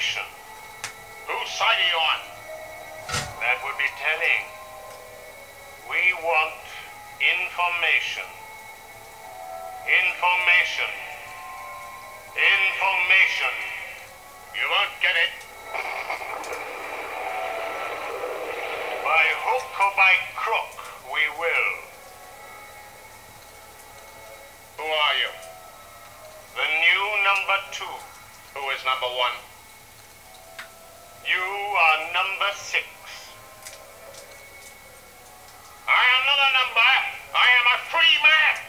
information. Whose side are you on? That would be telling. We want information. Information. Information. You won't get it. By hook or by crook, we will. Who are you? The new number 2. Who is number 1? You are number 6. I am not a number. I am a free man.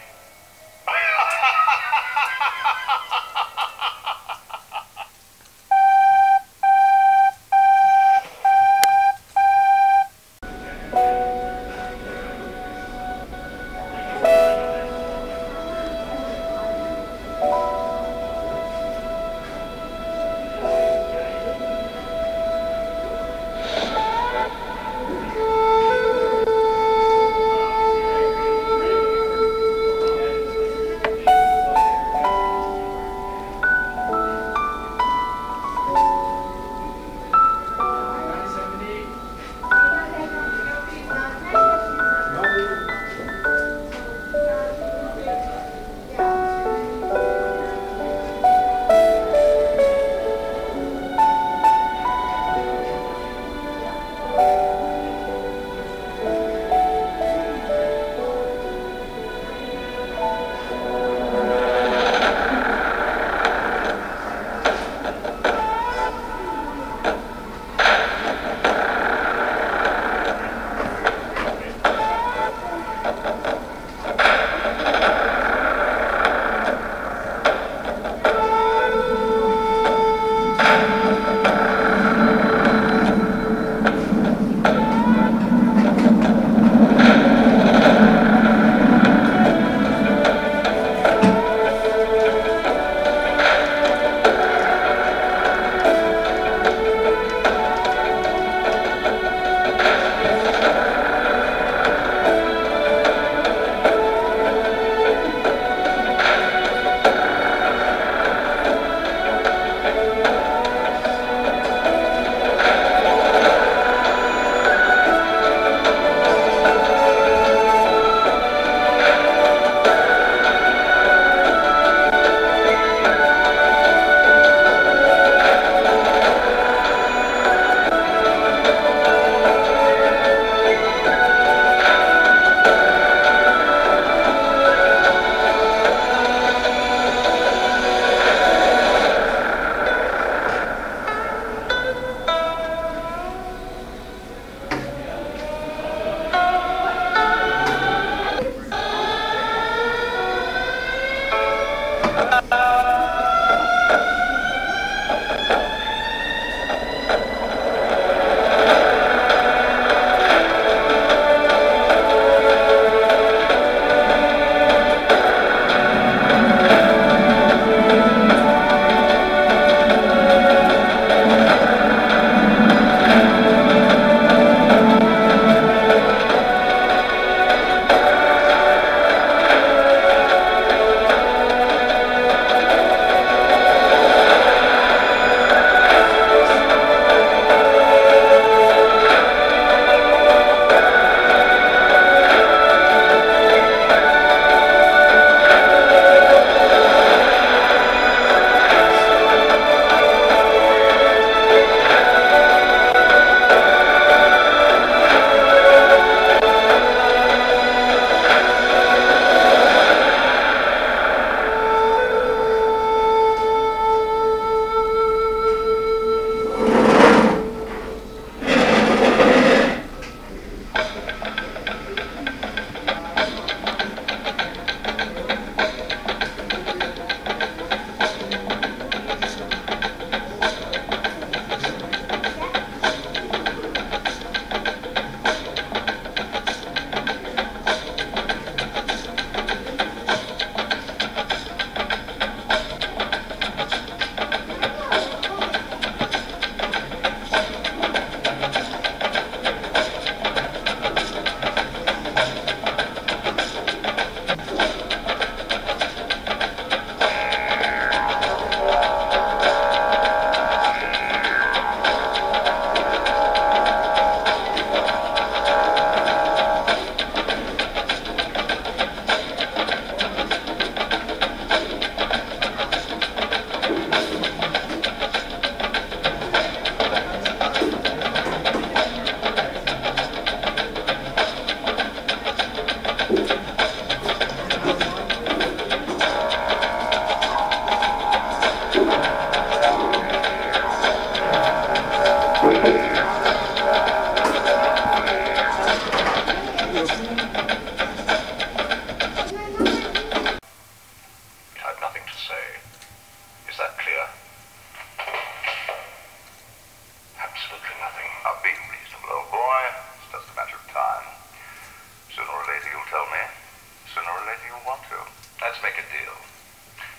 want to. Let's make a deal.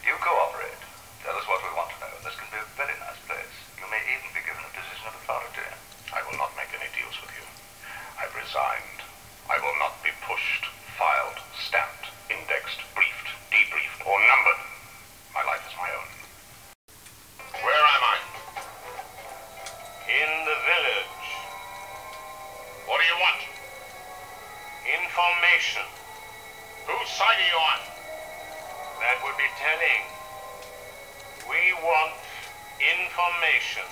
You cooperate. Tell us what we want to know. This can be a very nice place. You may even be given a position of authority. I will not make any deals with you. I've resigned. I will not be pushed, filed, stamped, indexed, briefed, debriefed, or numbered. My life is my own. Where am I? In the village. What do you want? Information. Whose side are you on? That would be telling. We want information.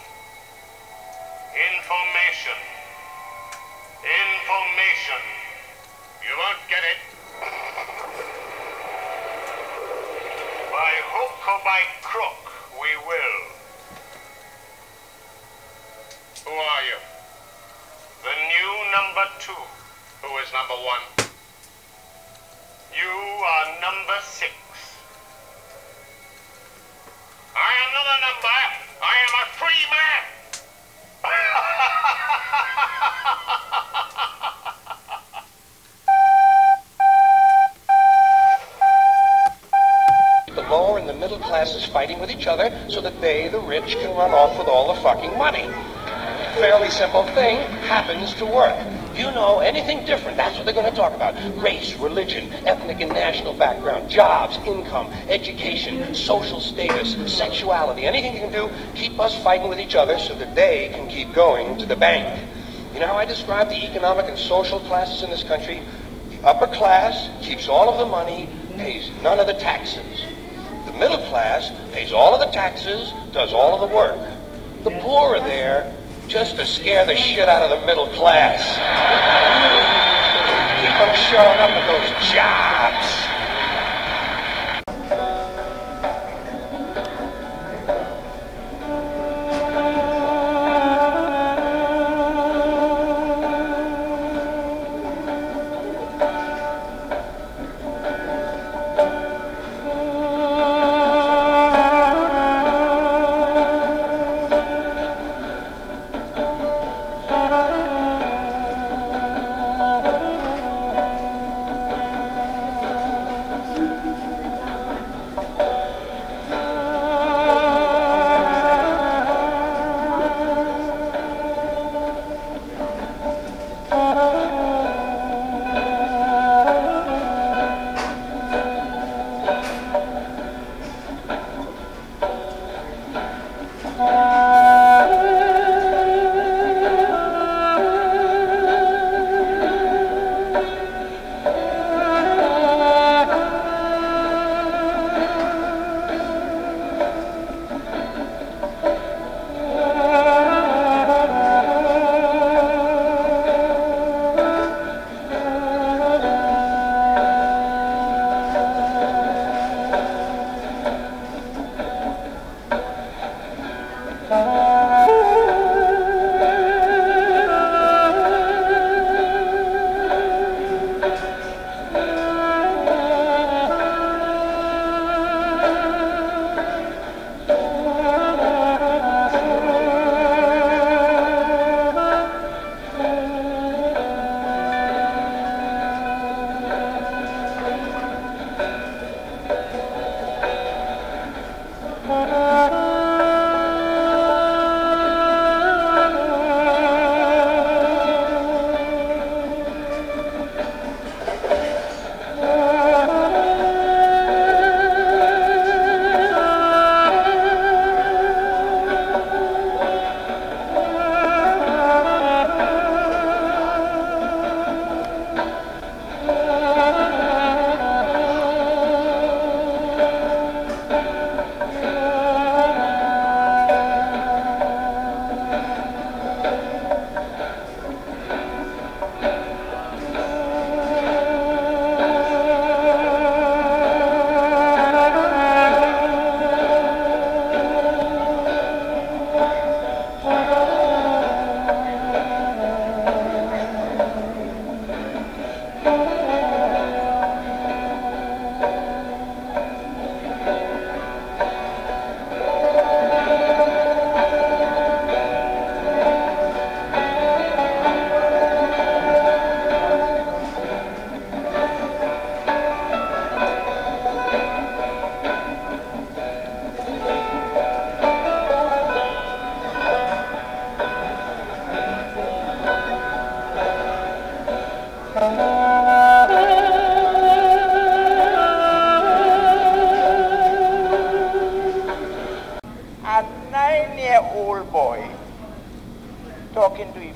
Information. Information. You won't get it. By hook or by crook, we will. Who are you? The new number 2. Who is number 1? You are number 6. I am not a number. I am a free man. The lower and the middle classes fighting with each other so that they, the rich, can run off with all the fucking money. Fairly simple thing, happens to work. You know, anything different, that's what they're going to talk about. Race, religion, ethnic and national background, jobs, income, education, social status, sexuality, anything you can do, keep us fighting with each other so that they can keep going to the bank. You know how I describe the economic and social classes in this country? The upper class keeps all of the money, pays none of the taxes. The middle class pays all of the taxes, does all of the work. The poor are there just to scare the shit out of the middle class. Keep them showing up at those jobs.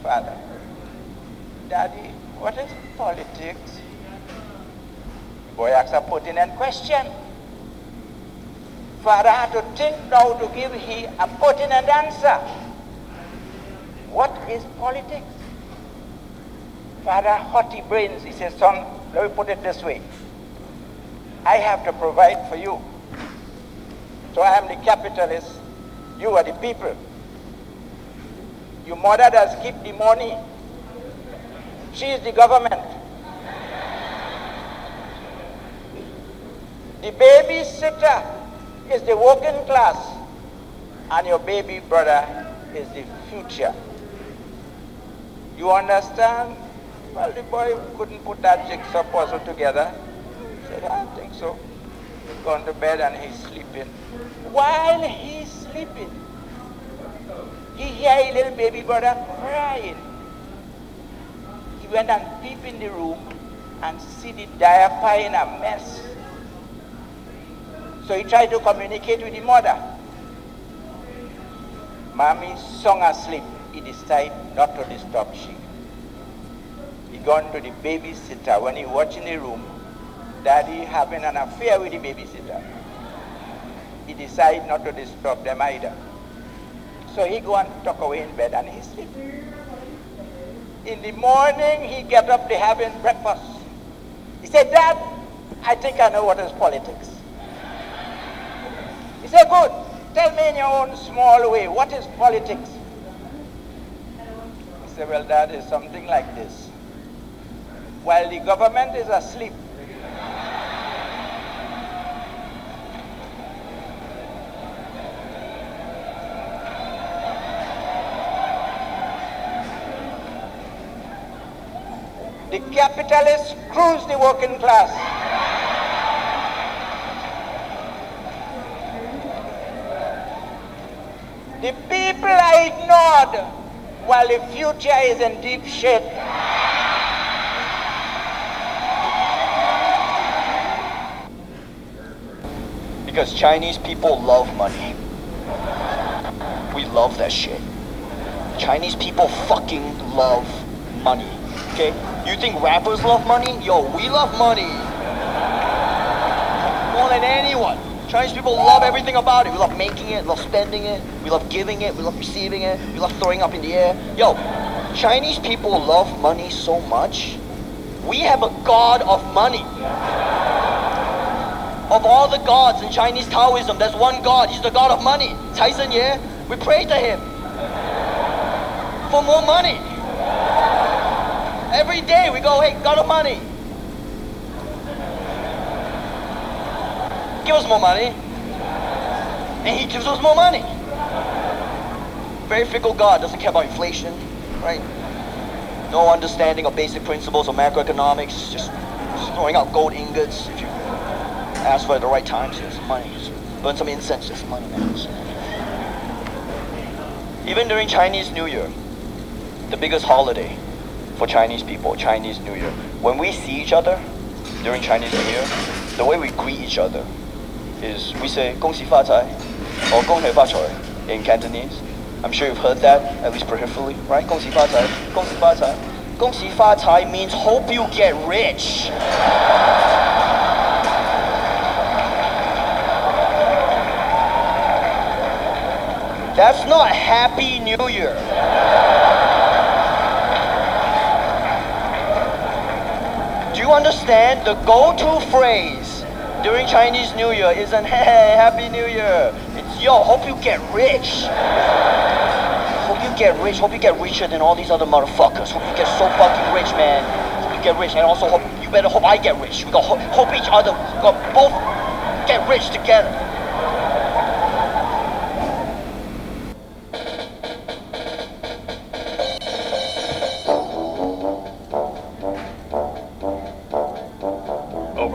father, Daddy, what is politics? The boy asks a pertinent question. Father had to think now to give he a pertinent answer. What is politics? Father, haughty brains, he says, son, let me put it this way. I have to provide for you. So I am the capitalist, you are the people. Your mother does keep the money. She is the government. The babysitter is the working class, and your baby brother is the future. You understand? Well, the boy couldn't put that jigsaw puzzle together. He said, I think so. He's gone to bed and he's sleeping. While he's sleeping, he hears a little baby brother crying. He went and peeped in the room and see the diaper in a mess. So he tried to communicate with the mother. Mommy sung asleep. He decided not to disturb she. He gone to the babysitter. When he watched in the room, Daddy having an affair with the babysitter. He decided not to disturb them either. So he go and tuck away in bed and he sleep. In the morning, he get up, they having breakfast. He said, Dad, I think I know what is politics. He said, good, tell me in your own small way, what is politics? He said, well, Dad, it's something like this. While the government is asleep, the capitalists cruise the working class. The people are ignored while the future is in deep shit. Because Chinese people love money. We love that shit. Chinese people fucking love money. Okay? You think rappers love money? Yo, we love money. More than anyone. Chinese people love everything about it. We love making it, love spending it, we love giving it, we love receiving it, we love throwing up in the air. Yo, Chinese people love money so much. We have a god of money. Of all the gods in Chinese Taoism, there's one god. He's the god of money. Cai Shen Ye. We pray to him for more money. Every day we go, hey, God of money, give us more money. And he gives us more money. Very fickle God, doesn't care about inflation, right? No understanding of basic principles of macroeconomics, just throwing out gold ingots if you ask for it at the right time. So it's money. Just burn some incense, just money, man. Even during Chinese New Year, the biggest holiday for Chinese people, Chinese New Year, when we see each other during Chinese New Year, the way we greet each other is we say 恭喜发财 or 恭喜发财 in Cantonese. I'm sure you've heard that, at least peripherally, right? 恭喜发财, 恭喜发财. 恭喜发财 means hope you get rich. That's not Happy New Year. Do you understand? The go-to phrase during Chinese New Year isn't, hey, Happy New Year. It's, yo, hope you get rich. Hope you get rich. Hope you get richer than all these other motherfuckers. Hope you get so fucking rich, man. Hope you get rich. And also, hope, you better hope I get rich. We got hope each other. We got both get rich together.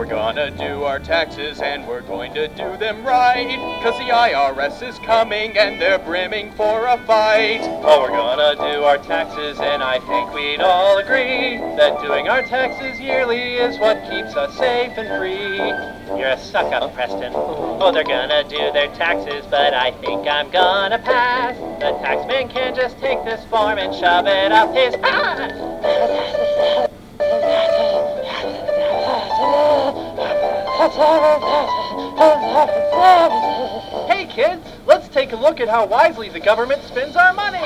Gonna do our our taxes and we're going to do them right. Cause the IRS is coming and they're brimming for a fight. Oh, we're gonna do our taxes and I think we'd all agree that doing our taxes yearly is what keeps us safe and free. You're a suck-up, Preston. Oh, they're gonna do their taxes, but I think I'm gonna pass. The taxman can't just take this form and shove it up his ass. Hey kids, let's take a look at how wisely the government spends our money.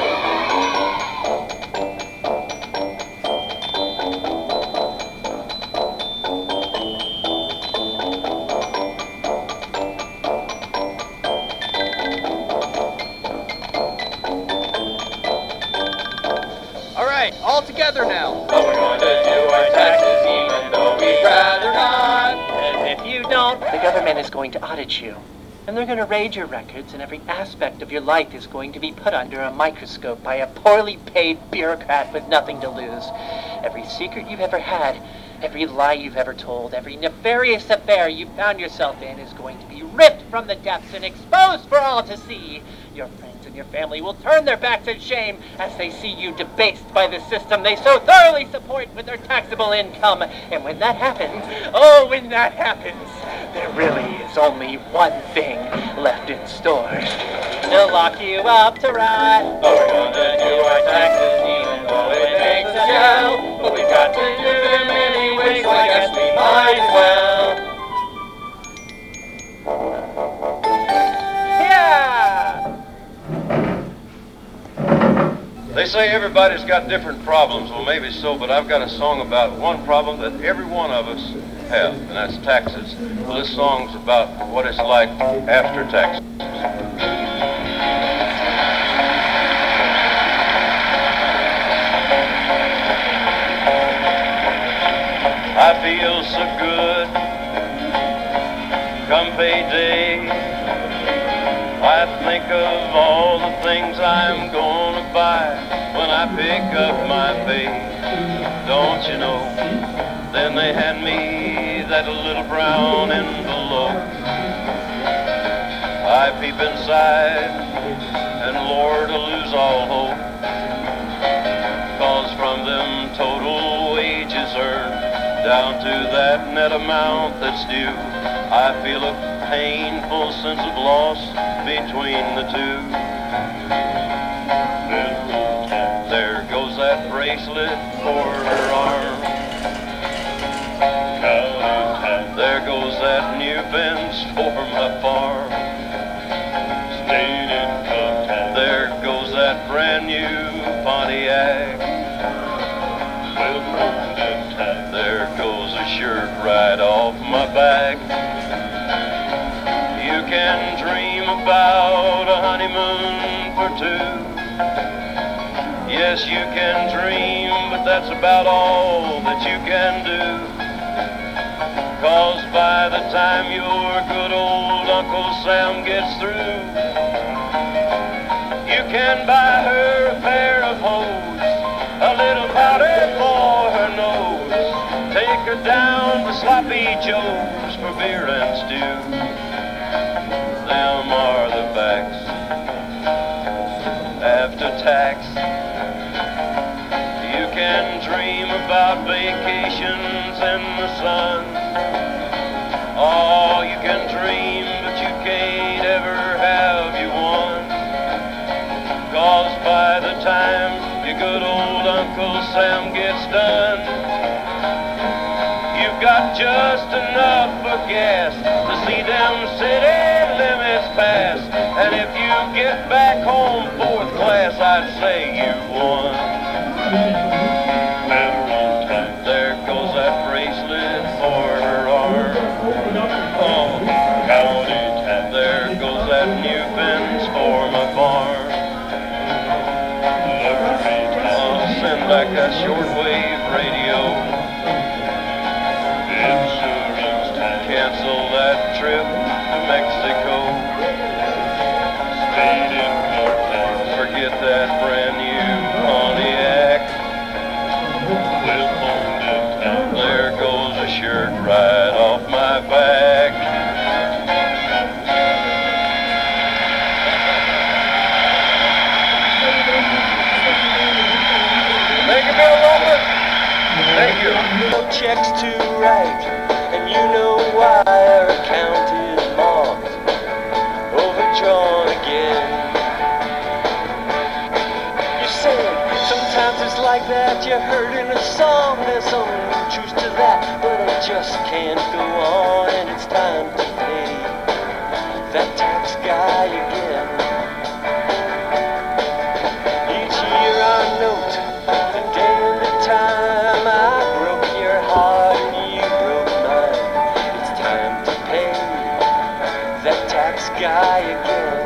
All right, all together now. Oh, we're going to do our taxes even though we'd rather not. And if you don't, the government is going to audit you. And they're going to raid your records, and every aspect of your life is going to be put under a microscope by a poorly paid bureaucrat with nothing to lose. Every secret you've ever had, every lie you've ever told, every nefarious affair you found yourself in is going to be ripped from the depths and exposed for all to see. Your friends and your family will turn their backs in shame as they see you debased by the system they so thoroughly support with their taxable income. And when that happens, oh, when that happens, there really is only one thing left in store. They'll lock you up to rot. Oh, we're gonna do our taxes even though it makes us yell. But we've got to do them anyway, so I guess we might as well. They say everybody's got different problems. Well, maybe so, but I've got a song about one problem that every one of us have, and that's taxes. Well, this song's about what it's like after taxes. I feel so good come payday. I think of all the things I'm gonna buy when I pick up my pay. Don't you know, then they hand me that little brown envelope. I peep inside, and Lord, I lose all hope. 'Cause from them total wages earned down to that net amount that's due, I feel a painful sense of loss between the two. There goes that bracelet for her arm. There goes that new fence for my farm. There goes that brand new Pontiac. There goes a shirt right off my back. You can dream about a honeymoon for two. Yes, you can dream, but that's about all that you can do. 'Cause by the time your good old Uncle Sam gets through, you can buy her a pair of hose, a little powder for her nose, take her down to Sloppy Joe's for beer and stew. Them are the facts after tax. You can dream about vacations in the sun. Oh, you can dream, but you can't ever have you one. 'Cause by the time your good old Uncle Sam gets done, you've got just enough for gas to see them city limits pass. And if you get back home fourth class, I'd say you won. There goes that bracelet for her arm. Oh, there goes that new fence for my farm. I'll send back that shortwave radio. Cancel that trip to Mexico. Forget that brand new Pontiac. There goes a shirt right off my back. checks to write, and you know why our account is marked, overdrawn again. You said sometimes it's like that, you heard in a song, there's some truth to that, but I just can't go on, and it's time to pay that tax guy again. Each year I note the day and the time I broke your heart and you broke mine. It's time to pay that tax guy again.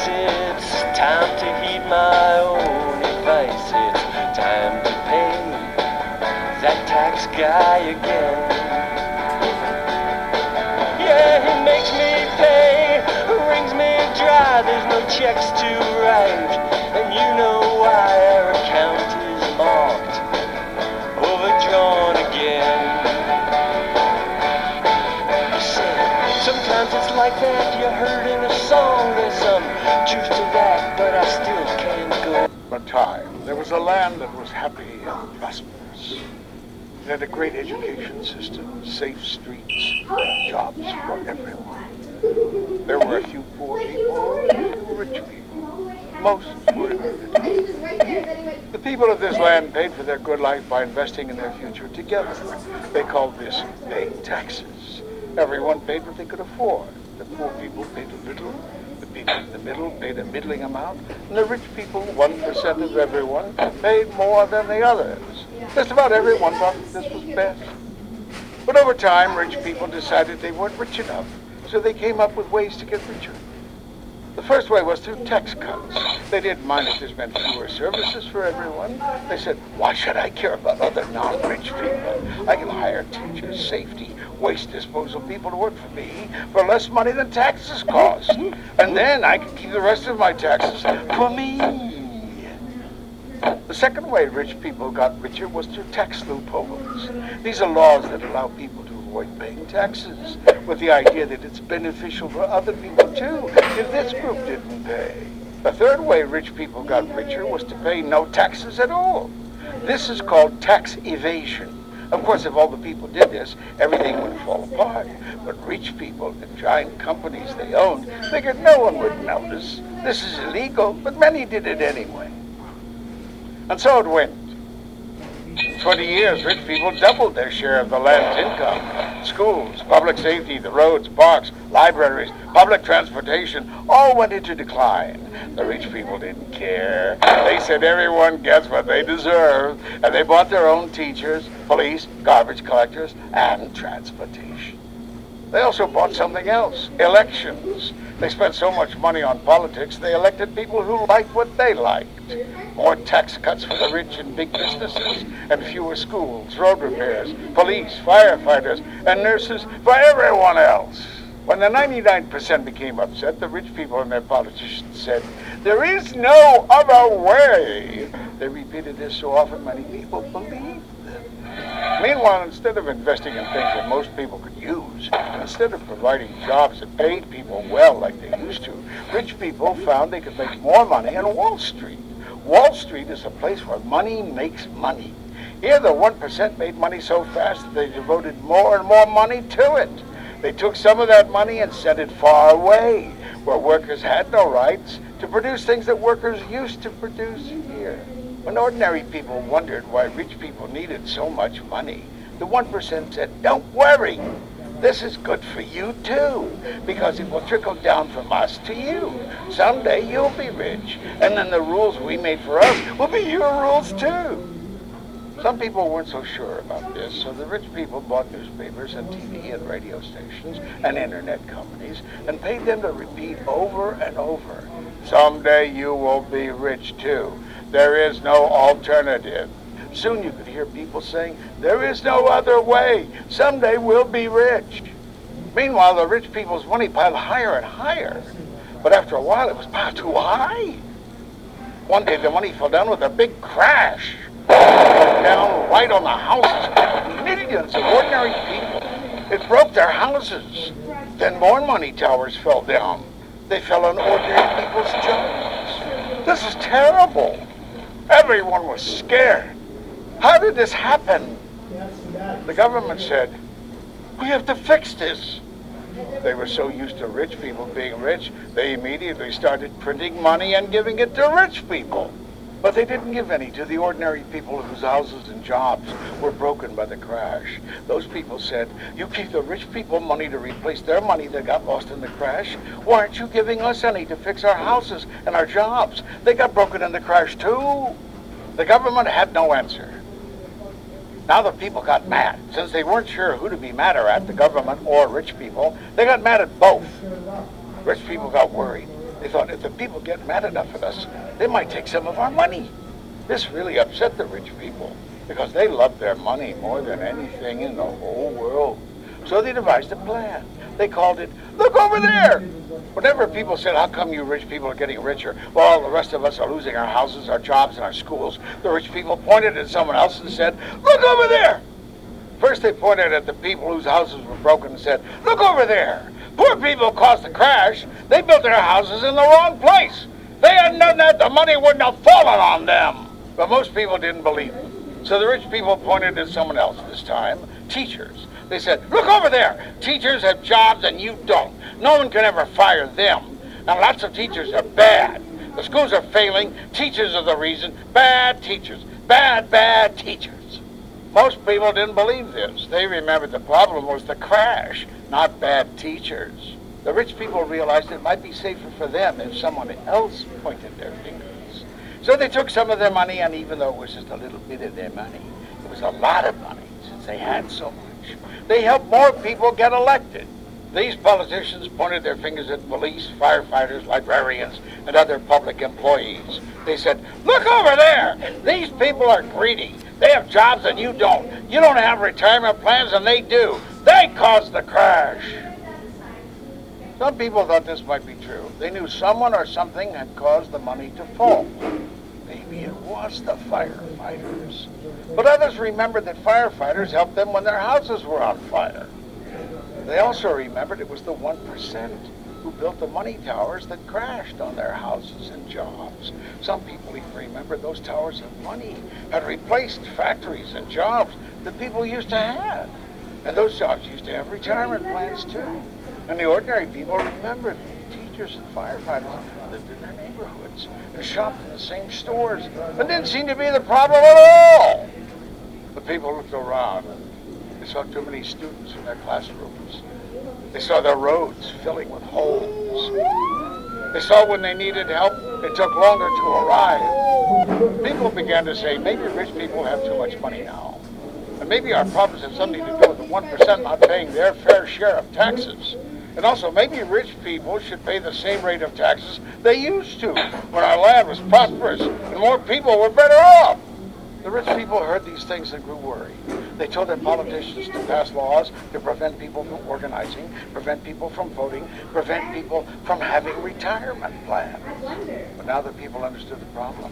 It's time to heed my own advice. It's time to pay that tax guy again. Yeah, he makes me pay, wrings me dry. There's no checks to write, and you know why our account is marked, overdrawn again. You said sometimes it's like that, you heard in a song, there's some truth to that, but I still can't go. A time, there was a land that was happy and prosperous. It had a great education system, safe streets, jobs for everyone. There were a few poor people and a few rich people. Most were illiterate. The people of this land paid for their good life by investing in their future together. They called this paying taxes. Everyone paid what they could afford. The poor people paid a little. The people in the middle paid a middling amount, and the rich people, 1% of everyone, paid more than the others. Just about everyone thought this was best. But over time, rich people decided they weren't rich enough, so they came up with ways to get richer. The first way was through tax cuts. They didn't mind if this meant fewer services for everyone. They said, why should I care about other non-rich people? I can hire teachers, safety, waste disposal people to work for me for less money than taxes cost. And then I can keep the rest of my taxes for me. The second way rich people got richer was through tax loopholes. These are laws that allow people to avoid paying taxes, with the idea that it's beneficial for other people too, if this group didn't pay. The third way rich people got richer was to pay no taxes at all. This is called tax evasion. Of course, if all the people did this, everything would fall apart. But rich people and giant companies they owned figured no one would notice. This is illegal, but many did it anyway. And so it went. In 20 years, rich people doubled their share of the land's income. Schools, public safety, the roads, parks, libraries, public transportation all went into decline. The rich people didn't care. They said everyone gets what they deserve, and they bought their own teachers, police, garbage collectors, and transportation. They also bought something else, elections. They spent so much money on politics, they elected people who liked what they liked. More tax cuts for the rich and big businesses, and fewer schools, road repairs, police, firefighters, and nurses for everyone else. When the 99% became upset, the rich people and their politicians said, "There is no other way." They repeated this so often many people believed them. Meanwhile, instead of investing in things that most people could use, instead of providing jobs that paid people well like they used to, rich people found they could make more money on Wall Street. Wall Street is a place where money makes money. Here, the 1% made money so fast that they devoted more and more money to it. They took some of that money and sent it far away, where workers had no rights to produce things that workers used to produce here. When ordinary people wondered why rich people needed so much money, the 1% said, "Don't worry. This is good for you too, because it will trickle down from us to you. Someday you'll be rich, and then the rules we made for us will be your rules too." Some people weren't so sure about this, so the rich people bought newspapers and TV and radio stations and internet companies and paid them to repeat over and over, "Someday you will be rich too. There is no alternative." Soon you could hear people saying, "There is no other way. Someday we'll be rich." Meanwhile, the rich people's money piled higher and higher. But after a while, it was piled too high. One day the money fell down with a big crash. It fell down right on the houses of millions of ordinary people. It broke their houses. Then more money towers fell down. They fell on ordinary people's jobs. This is terrible. Everyone was scared. How did this happen? The government said, we have to fix this. They were so used to rich people being rich, they immediately started printing money and giving it to rich people. But they didn't give any to the ordinary people whose houses and jobs were broken by the crash. Those people said, you gave the rich people money to replace their money that got lost in the crash. Why aren't you giving us any to fix our houses and our jobs? They got broken in the crash too. The government had no answer. Now the people got mad. Since they weren't sure who to be madder at, the government or rich people, they got mad at both. Rich people got worried. They thought, if the people get mad enough at us, they might take some of our money. This really upset the rich people, because they loved their money more than anything in the whole world. So they devised a plan. They called it, look over there! Whenever people said, how come you rich people are getting richer while all the rest of us are losing our houses, our jobs, and our schools, the rich people pointed at someone else and said, look over there! First they pointed at the people whose houses were broken and said, look over there! Poor people caused the crash. They built their houses in the wrong place. They hadn't done that, the money wouldn't have fallen on them. But most people didn't believe them. So the rich people pointed at someone else this time, teachers. They said, look over there. Teachers have jobs and you don't. No one can ever fire them. Now lots of teachers are bad. The schools are failing. Teachers are the reason. Bad teachers. Bad teachers. Most people didn't believe this. They remembered the problem was the crash, not bad teachers. The rich people realized it might be safer for them if someone else pointed their fingers. So they took some of their money, and even though it was just a little bit of their money, it was a lot of money since they had so much. They helped more people get elected. These politicians pointed their fingers at police, firefighters, librarians, and other public employees. They said, look over there! These people are greedy. They have jobs and you don't. You don't have retirement plans and they do. They caused the crash. Some people thought this might be true. They knew someone or something had caused the money to fall. Maybe it was the firefighters. But others remembered that firefighters helped them when their houses were on fire. They also remembered it was the 1% who built the money towers that crashed on their houses and jobs. Some people even remembered those towers of money had replaced factories and jobs that people used to have. And those jobs used to have retirement plans too. And the ordinary people remembered teachers and firefighters lived in their neighborhoods and shopped in the same stores and didn't seem to be the problem at all. The people looked around. They saw too many students in their classrooms. They saw their roads filling with holes. They saw when they needed help, it took longer to arrive. People began to say, maybe rich people have too much money now. And maybe our problems have something to do with the 1% not paying their fair share of taxes. And also, maybe rich people should pay the same rate of taxes they used to when our land was prosperous and more people were better off. The rich people heard these things and grew worried. They told their politicians to pass laws to prevent people from organizing, prevent people from voting, prevent people from having retirement plans. But now the people understood the problem.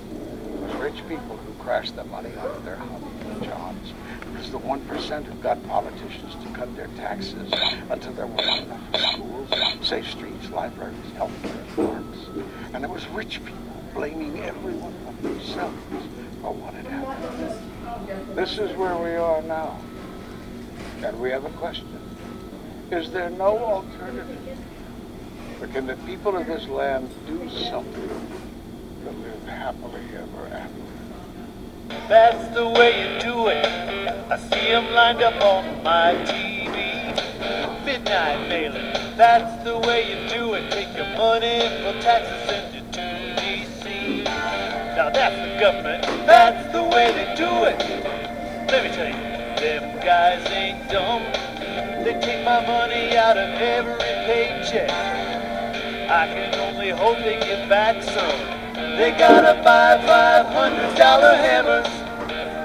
It was rich people who crashed the money out of their houses and jobs. It was the 1% who got politicians to cut their taxes until there wasn't enough for schools, safe streets, libraries, healthcare, parks. And it was rich people blaming everyone but themselves for what had happened. This is where we are now. And we have a question. Is there no alternative? Or can the people of this land do something to live happily ever after? That's the way you do it. I see them lined up on my TV. Midnight mailing. That's the way you do it. Take your money for taxes, send it to DC. Now that's the government. That's the way they do it. Let me tell you, them guys ain't dumb. They take my money out of every paycheck. I can only hope they get back some. They gotta buy $500 hammers,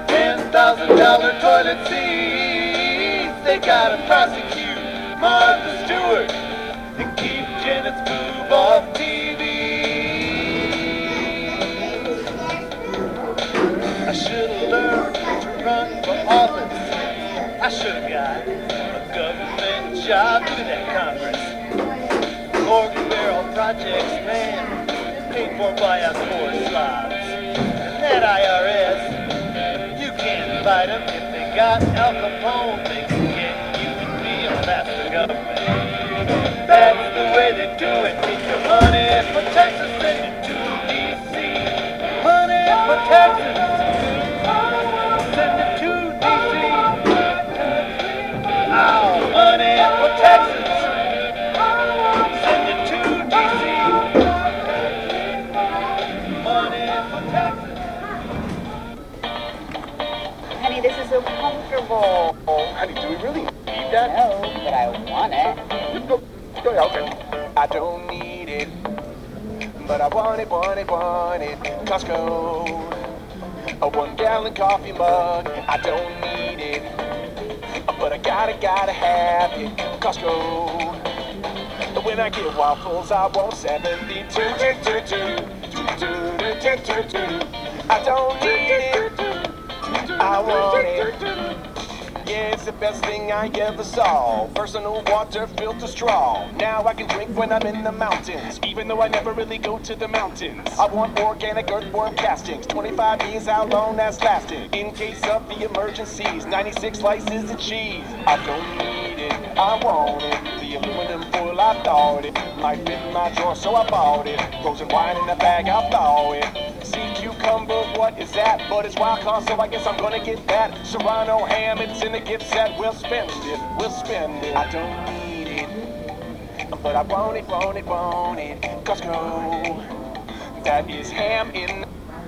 $10,000 toilet seats. They gotta prosecute Martha Stewart and keep Janet's boob off TV. I should have got a government job. Look at that Congress. Organ barrel projects, man, paid for by us poor slobs. And that IRS, you can't fight them if they got Al Capone. They can get you and me, oh, that's the government. That's the way they do it. Get your money for Texas, send it to D.C. Money for Texas, send it to D.C. Oh, money for Texas, send it to D.C. Money for Texas. Honey, this is so comfortable. Oh, honey, do we really need that? No, but I want it. Okay. I don't need it, but I want it, want it, want it. Costco, a 1 gallon coffee mug. I don't need it, but I gotta have it. Costco. When I get waffles, I want 72. I don't need it, I want it. Yeah, it's the best thing I ever saw. Personal water filter straw. Now I can drink when I'm in the mountains, even though I never really go to the mountains. I want organic earthworm castings. 25 years, how long that's lasted. In case of the emergencies, 96 slices of cheese. I don't need it, I want it. The aluminum foil, I thought it might fit in my drawer, so I bought it. Frozen wine in a bag, I thaw it. Sea cucumber, what is that? But it's wild card, so I guess I'm gonna get that. Serrano ham, it's in a gift set. We'll spend it, we'll spend it. I don't need it, but I want it, want it, want it. Costco, that is ham in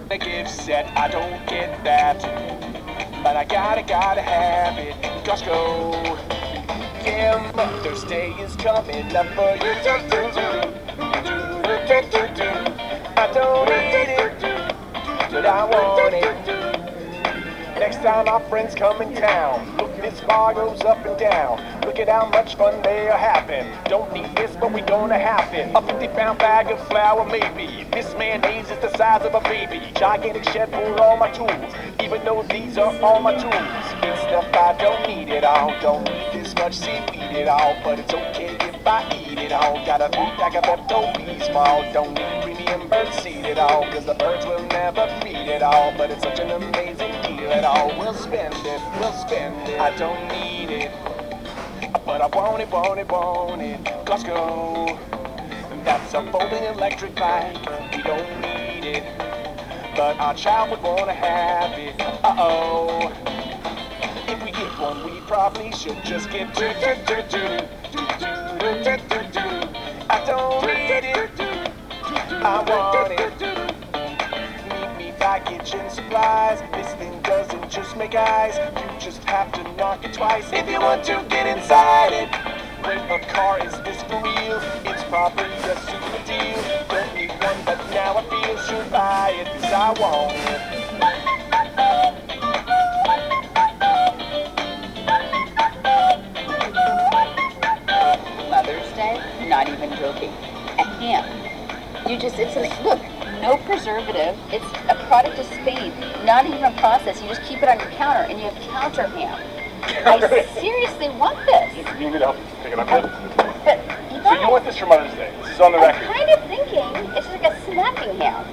the gift set. I don't get that, but I gotta have it. Costco, yeah, Mother's Day is coming up for you. I don't need it, but I want it. Next time our friends come in town, look, this bar goes up and down. Look at how much fun they are having. Don't need this, but we gonna have it. A 50-pound bag of flour, maybe. This mayonnaise is the size of a baby. Gigantic shed for all my tools, even though these are all my tools. It's stuff I don't need it all. Don't need this much seaweed at all, but it's okay if I eat it all. Got a 3-pack of Pepto-Bismol small. Don't need premium bird seed at all, cause the birds will never feed it all. But it's such an amazing deal at all. We'll spend it, we'll spend it. I don't need it, but I want it, want it, want it. Costco, that's a folding electric bike. We don't need it, but our child would wanna have it. Uh-oh. If we get one, we probably should just get two. I don't need it, I want it. Meet me by kitchen supplies. This thing doesn't just make eyes, you just have to knock it twice if you want to get inside it. Wait, a car, is this for real? It's probably a super deal. Don't need one, but now I feel should buy it, cause I want it. Mother's Day? Not even joking. A ham. Look, no preservative. It's a product of Spain. Not even a process. You just keep it on your counter and you have counter ham. I seriously want this. You need help pick it up. But so you want this for Mother's Day. This is on the record. I'm kind of thinking it's just like a snacking ham.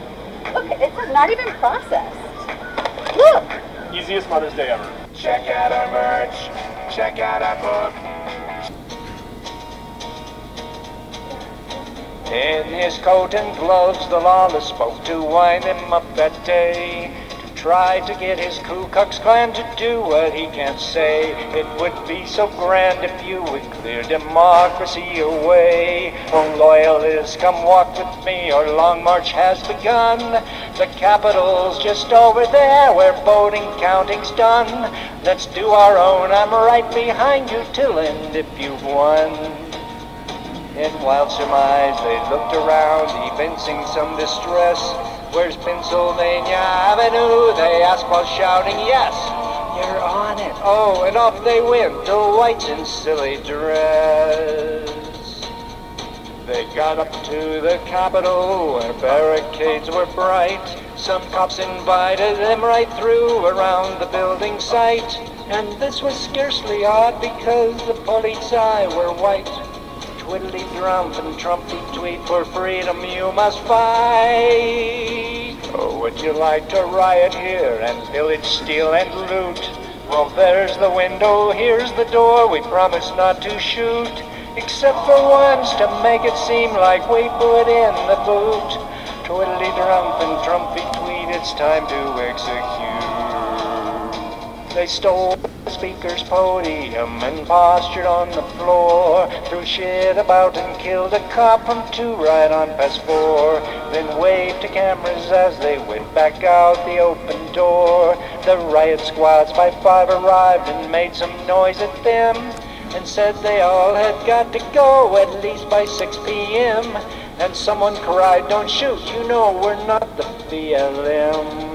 Look, it's not even processed. Look. Easiest Mother's Day ever. Check out our merch. Check out our book. In his coat and gloves, the lawless spoke to wind him up that day, to try to get his Ku Klux Klan to do what he can't say. It would be so grand if you would clear democracy away. Oh, loyalists, come walk with me, our long march has begun. The Capitol's just over there, where voting counting's done. Let's do our own, I'm right behind you till end if you've won. In wild surmise, they looked around, evincing some distress. Where's Pennsylvania Avenue? They asked while shouting, yes, you're on it. Oh, and off they went, the whites in silly dress. They got up to the Capitol, where barricades were bright. Some cops invited them right through around the building site. And this was scarcely odd because the police eye were white. Twiddly drump and trumpy tweet, for freedom you must fight. Oh, would you like to riot here and pillage, steal, and loot? Well, there's the window, here's the door, we promise not to shoot. Except for once to make it seem like we put in the boot. Twiddly drump and trumpy tweet, it's time to execute. They stole the speaker's podium and postured on the floor. Threw shit about and killed a cop from 2 right on past 4. Then waved to cameras as they went back out the open door. The riot squads by 5 arrived and made some noise at them, and said they all had got to go at least by 6 p.m. And someone cried, "Don't shoot, you know we're not the BLM."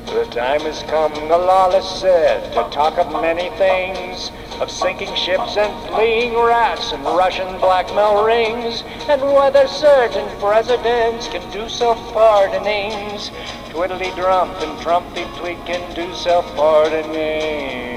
The time has come, the lawless said, to talk of many things, of sinking ships and fleeing rats and Russian blackmail rings, and whether certain presidents can do self-pardonings. Twiddly drump and trumpy tweet can do self-pardoning.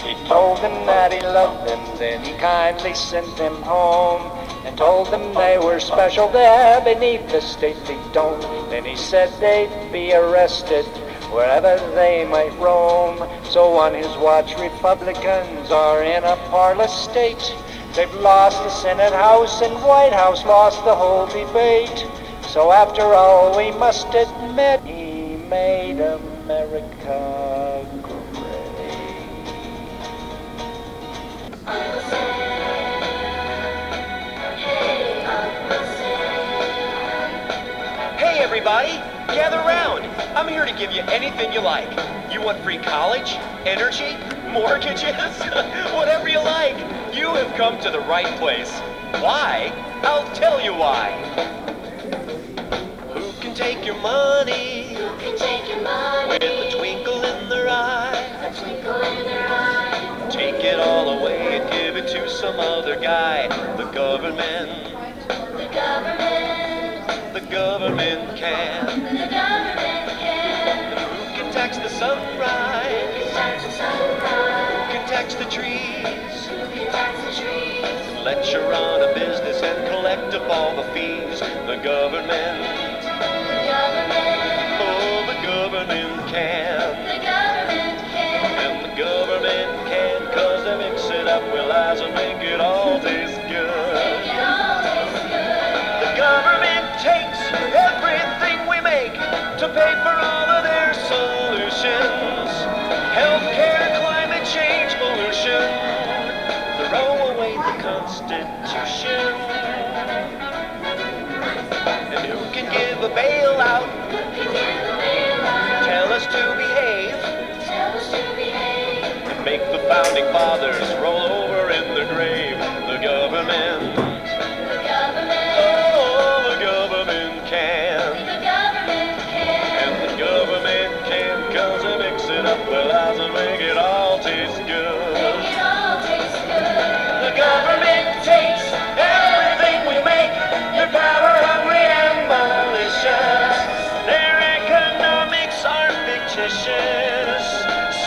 He told them that he loved them, then he kindly sent them home, and told them they were special there beneath the stately dome. Then he said they'd be arrested wherever they might roam. So on his watch, Republicans are in a parlous state. They've lost the Senate House and White House, lost the whole debate. So after all, we must admit he made America great. Hey everybody, gather round. I'm here to give you anything you like. You want free college, energy, mortgages, whatever you like. You have come to the right place. Why? I'll tell you why. Who can take your money? Who can take your money? With a twinkle in their eye. A twinkle in their eye. Take it all away and give it to some other guy. The government. The government. The government can. The government can. Who can tax the sunrise? Who can tax the sunrise? Who can tax the trees? Who can tax the trees? Let you run a business and collect up all the fees. The government. The government. Oh, the government can. The government can. And the government can, 'cause they mix it up with lies and make it all taste good. Make it all taste good. The government takes everything we make to pay for all of their solutions. Healthcare, climate change, pollution. Throw away the Constitution. And who can give a bailout? Who can give a bailout? Tell us to behave. Tell us to behave. And make the founding fathers roll over in their grave. The government. The government. Oh, the government can. The government can. And the government can, 'cause they mix it up with lies and make it all taste good. Make it all taste good. The government takes everything we make. They're power hungry and malicious. Their economics are fictitious.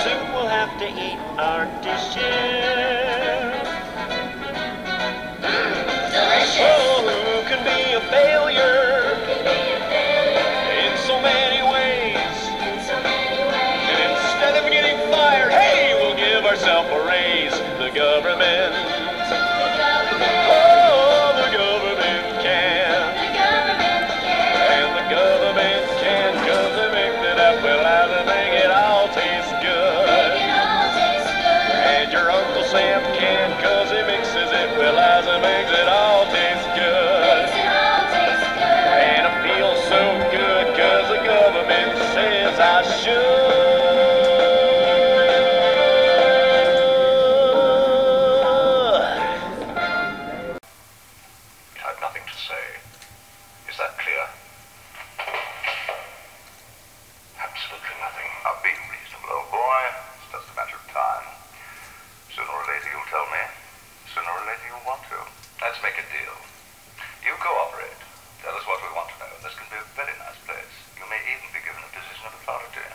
Soon we'll have to eat our dishes. Delicious. Oh, who can be a failure? Who can be a failure? In so many ways. In so many ways. And instead of getting fired, hey, we'll give ourselves a raise. The government. The government. Oh, the government can. The government can. And the government can, 'cause they make it up with lies and make it all taste good. Make it all taste good. And your Uncle Sam can, 'cause he mixes it with lies and makes it all taste good. Makes it all taste good. And it feels so good, 'cause the government says I should. You had nothing to say. Is that clear? Absolutely nothing. Now be reasonable, old boy. It's just a matter of time. Sooner or later you'll tell me. Sooner or later you'll want to. Let's make a deal. You cooperate. Tell us what we want to know. This can be a very nice place. You may even be given a position of authority.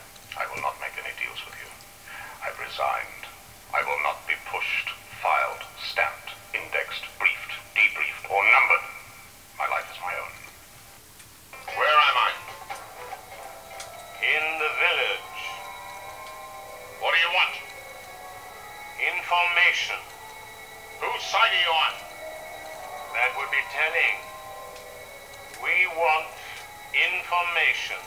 information. Whose side are you on? That would be telling. We want information.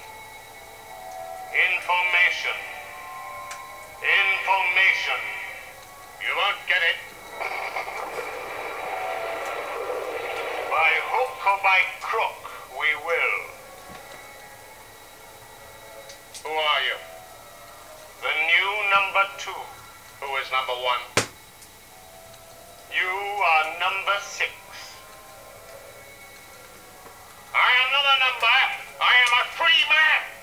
Information. Information. You won't get it. By hook or by crook, we will. Who are you? The new number 2. Who is number 1? You are number 6. I am not a number. I am a free man.